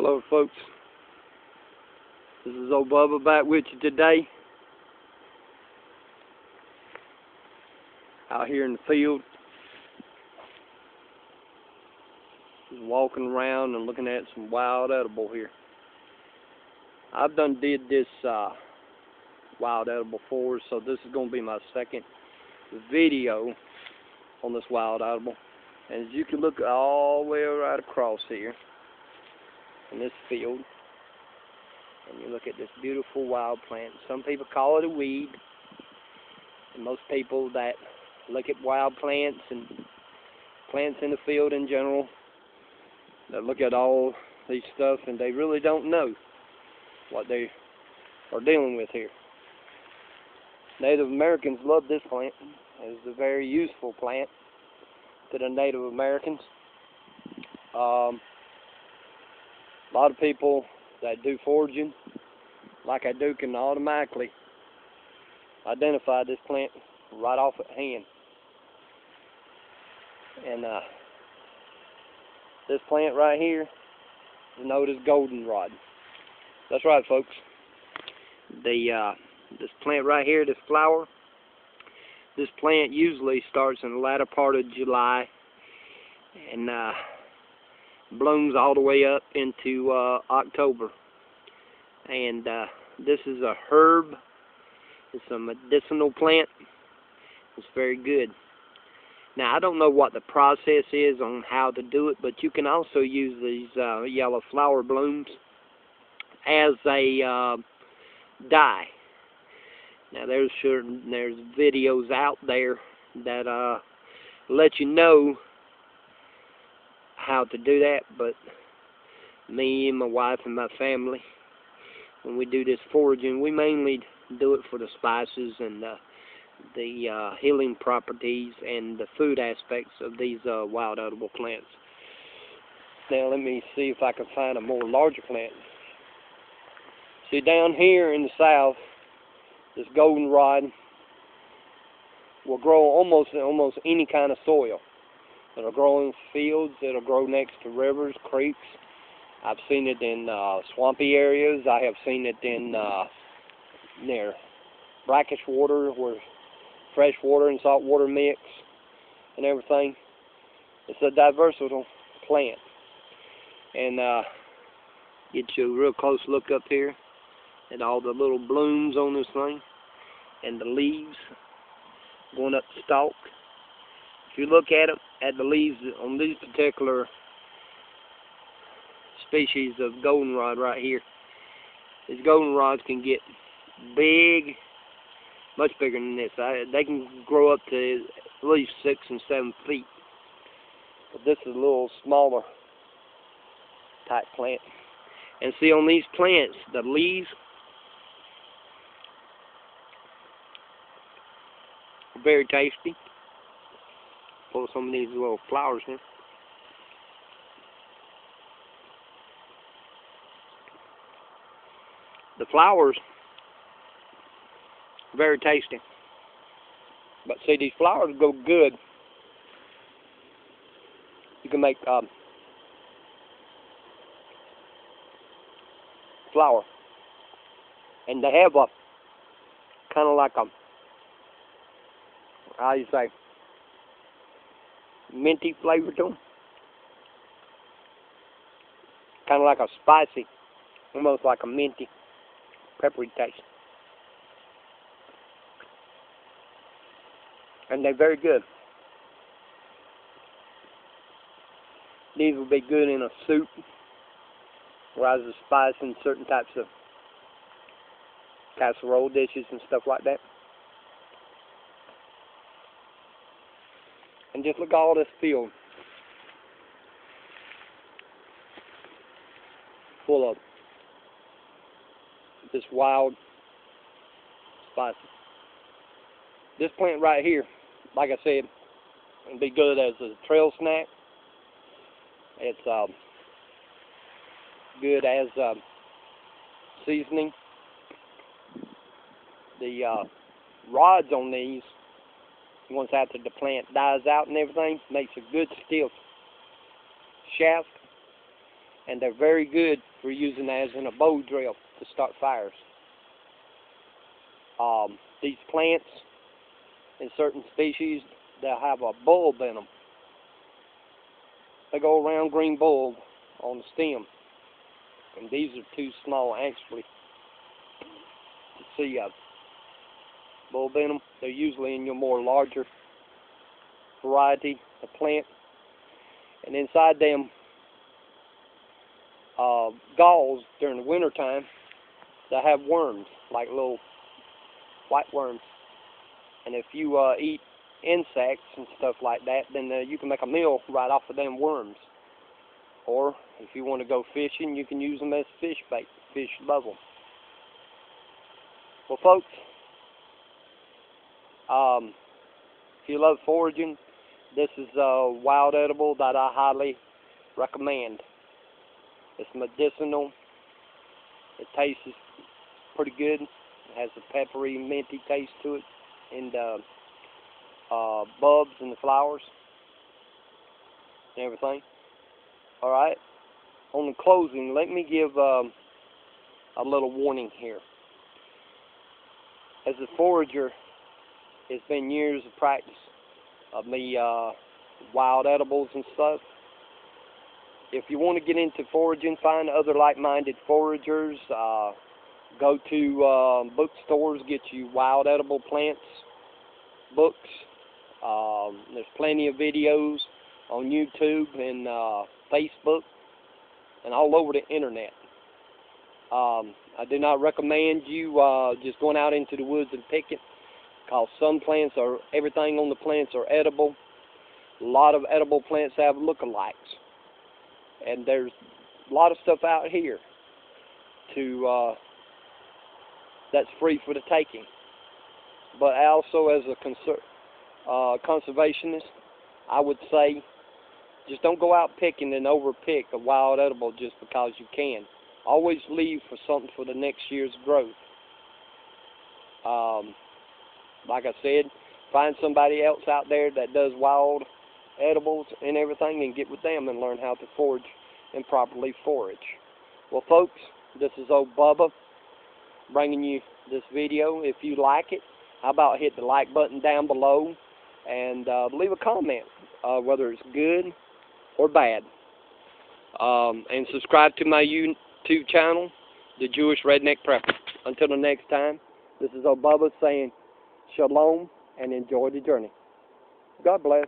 Hello folks, this is old Bubba back with you today. Out here in the field, just walking around and looking at some wild edible here. I've did this wild edible before, so this is going to be my second video on this wild edible. And as you can look all the way right across here in this field, and you look at this beautiful wild plant. Some people call it a weed, and most people that look at wild plants and plants in the field in general, they look at all these stuff and they really don't know what they are dealing with here. Native Americans love this plant. It's a very useful plant to the Native Americans. A lot of people that do foraging, like I do, can automatically identify this plant right off at hand. And this plant right here is known as Goldenrod. That's right, folks. This plant right here, this flower, this plant usually starts in the latter part of July and blooms all the way up into October. And this is a herb. It's a medicinal plant. It's very good. Now, I don't know what the process is on how to do it, but you can also use these yellow flower blooms as a dye. Now, there's videos out there that let you know how to do that, but me and my wife and my family, when we do this foraging, we mainly do it for the spices and the healing properties and the food aspects of these wild edible plants. Now let me see if I can find a more larger plant. See, down here in the south, this goldenrod will grow almost any kind of soil. It'll grow in fields, it'll grow next to rivers, creeks. I've seen it in swampy areas. I have seen it in near brackish water where fresh water and salt water mix and everything. It's a versatile plant. And get you a real close look up here at all the little blooms on this thing and the leaves going up the stalk. If you look at them, at the leaves on these particular species of goldenrod right here, these goldenrods can get big, much bigger than this. They can grow up to at least 6 and 7 feet. But this is a little smaller type plant. And see, on these plants, the leaves are very tasty. Pull some of these little flowers here. The flowers are very tasty. But see, these flowers go good. You can make flour. And they have a kind of like a, how do you say, minty flavor to them. Kind of like a spicy, almost like a minty, peppery taste. And they're very good. These will be good in a soup, or as a spice in certain types of casserole dishes and stuff like that. And just look at all this field full of this wild spices. This plant right here, like I said, would be good as a trail snack. It's good as seasoning. The rods on these, once after the plant dies out and everything, makes a good stiff shaft, and they're very good we're using as in a bow drill to start fires. These plants in certain species, they'll have a bulb in them. They go around green bulb on the stem, and these are too small actually to see a bulb in them. They're usually in your more larger variety of plant, and inside them galls during the winter time, they have worms, like little white worms. And if you eat insects and stuff like that, then you can make a meal right off of them worms. Or if you want to go fishing, you can use them as fish bait. Fish love them. Well, folks, if you love foraging, this is a wild edible that I highly recommend. It's medicinal. It tastes pretty good. It has a peppery, minty taste to it, and bulbs and the flowers and everything. All right. On the closing, let me give a little warning here. As a forager, it's been years of practice of me wild edibles and stuff. If you want to get into foraging, find other like-minded foragers. Go to bookstores, get you wild edible plants books. There's plenty of videos on YouTube and Facebook and all over the internet. I do not recommend you just going out into the woods and picking, because some plants are, everything on the plants are edible. A lot of edible plants have lookalikes. And there's a lot of stuff out here that's free for the taking. But also, as a conservationist, I would say just don't go out picking and overpick a wild edible just because you can. Always leave for something for the next year's growth. Like I said, find somebody else out there that does wild edibles and everything, and get with them and learn how to forage and properly forage. Well, folks, this is old Bubba bringing you this video. If you like it, how about hit the like button down below and leave a comment, whether it's good or bad. And subscribe to my YouTube channel, The Jewish Redneck Prepper. Until the next time, this is old Bubba saying shalom and enjoy the journey. God bless.